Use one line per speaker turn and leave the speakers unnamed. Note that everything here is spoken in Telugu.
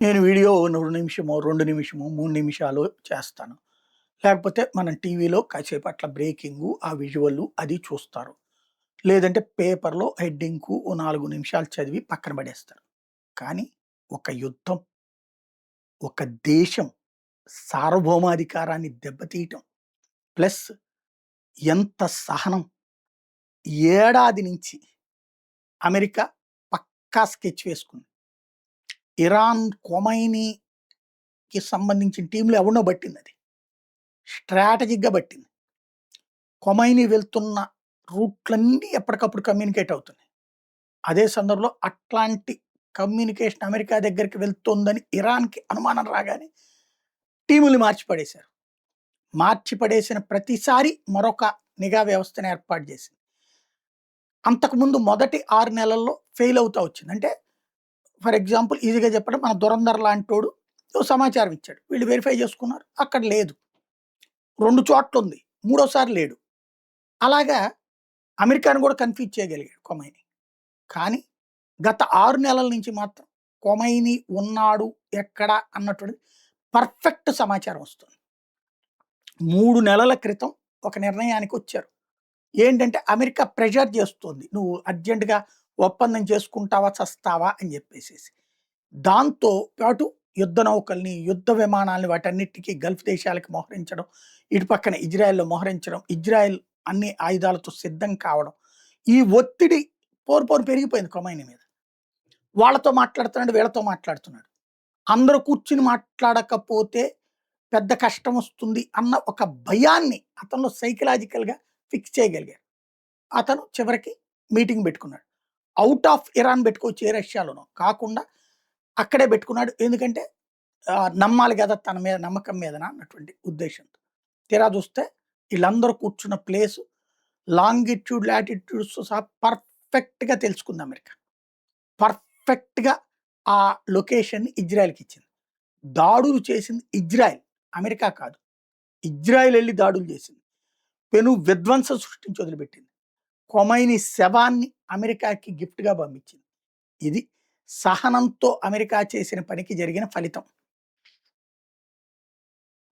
నేను వీడియో 2 నిమిషమో, 2 నిమిషమో, 3 నిమిషాలో చేస్తాను. లేకపోతే మనం టీవీలో కాసేపు అట్లా బ్రేకింగు, ఆ విజువల్లు అది చూస్తారు. లేదంటే పేపర్‌లో హెడ్డింగ్‌కు ఓ 4 నిమిషాలు చదివి పక్కన పడేస్తారు. కానీ ఒక యుద్ధం, ఒక దేశం సార్వభౌమాధికారాన్ని దెబ్బతీయటం, ప్లస్ ఎంత సహనం, ఏడాది నుంచి అమెరికా పక్కా స్కెచ్ వేసుకుంది. ఇరాన్ ఖొమైనీకి సంబంధించిన టీమ్‌లో ఎవడినో పట్టిందది. స్ట్రాటజిక్‌గా పట్టింది. ఖొమైనీ వెళ్తున్న రూట్‌లన్నీ ఎప్పటికప్పుడు కమ్యూనికేట్ అవుతున్నాయి. అదే సందర్భంలో అట్లాంటి కమ్యూనికేషన్ అమెరికా దగ్గరికి వెళ్తోందని ఇరాన్‌కి అనుమానం రాగానే టీముల్ని మార్చి పడేశారు. మార్చి పడేసిన ప్రతిసారి మరొక నిఘా వ్యవస్థను ఏర్పాటు చేసింది. అంతకుముందు మొదటి 6 నెలల్లో ఫెయిల్ అవుతా వచ్చింది. అంటే ఫర్ ఎగ్జాంపుల్ ఈజీగా చెప్పడం మన 'దురంధర్' లాంటోడు ఓ సమాచారం ఇచ్చాడు. వీళ్ళు వెరిఫై చేసుకున్నారు. అక్కడ లేదు. 2 చోట్లుంది. మూడోసారి లేడు. అలాగా అమెరికాను కూడా కన్‌ఫ్యూజ్ చేయగలిగాడు ఖొమైనీ. కానీ గత 6 నెలల నుంచి మాత్రం ఖొమైనీ ఉన్నాడు ఎక్కడ అన్నటువంటిది పర్ఫెక్ట్ సమాచారం వస్తుంది. 3 నెలల క్రితం ఒక నిర్ణయానికొచ్చారు. ఏంటంటే అమెరికా ప్రెషర్ చేస్తోంది. నువ్వు అర్జెంట్‌గా ఒప్పందం చేసుకుంటావా? చస్తావా? అని చెప్పేసేసి. దాంతో పాటు యుద్ధ నౌకల్ని, యుద్ధ విమానాల్ని వాటన్నిటికి గల్ఫ్ దేశాలకి మోహరించడం. ఇటు పక్కన ఇజ్రాయెల్‌లో మోహరించడం. ఇజ్రాయెల్ అన్ని ఆయుధాలతో సిద్ధం కావడం. ఈ ఒత్తిడి పోరు పెరిగిపోయింది ఖొమైనీ మీద. వాళ్ళతో మాట్లాడుతున్నాడు, వీళ్ళతో మాట్లాడుతున్నాడు. అందరూ కూర్చుని మాట్లాడకపోతే పెద్ద కష్టమొస్తుంది అన్న ఒక భయాన్ని అతనిలో సైకలాజికల్‌గా ఫిక్స్ చేయగలిగారు. అతను చివరికి మీటింగ్ పెట్టుకున్నాడు. ఔట్ ఆఫ్ ఇరాన్ పెట్టుకోవచ్చు ఏ రష్యాలోనో. కాకుండా అక్కడే పెట్టుకున్నాడు. ఎందుకంటే నమ్మాలి గదా! తన మీద నమ్మకం మీదన అన్నటువంటి ఉద్దేశ్యంతో. తీరా చూస్తే ఈళ్ళందరూ కూర్చున్న ప్లేసు లాంగిట్యూడ్, లాటిట్యూడ్స్‌తో సహా పర్ఫెక్ట్‌గా తెలుసుకుంది అమెరికా. పర్ఫెక్ట్‌గా ఆ లొకేషన్‌ని ఇజ్రాయెల్‌కిచ్చింది. దాడులు చేసింది ఇజ్రాయెల్. అమెరికా కాదు. ఇజ్రాయెల్ ఎళ్లి దాడులు చేసింది. పెను విధ్వంసం సృష్టించి వదిలిపెట్టింది. ఖొమైనీ శవాన్ని అమెరికాకి గిఫ్ట్‌గా పంపించింది. ఇది సహనంతో అమెరికా చేసిన పనికి జరిగిన ఫలితం.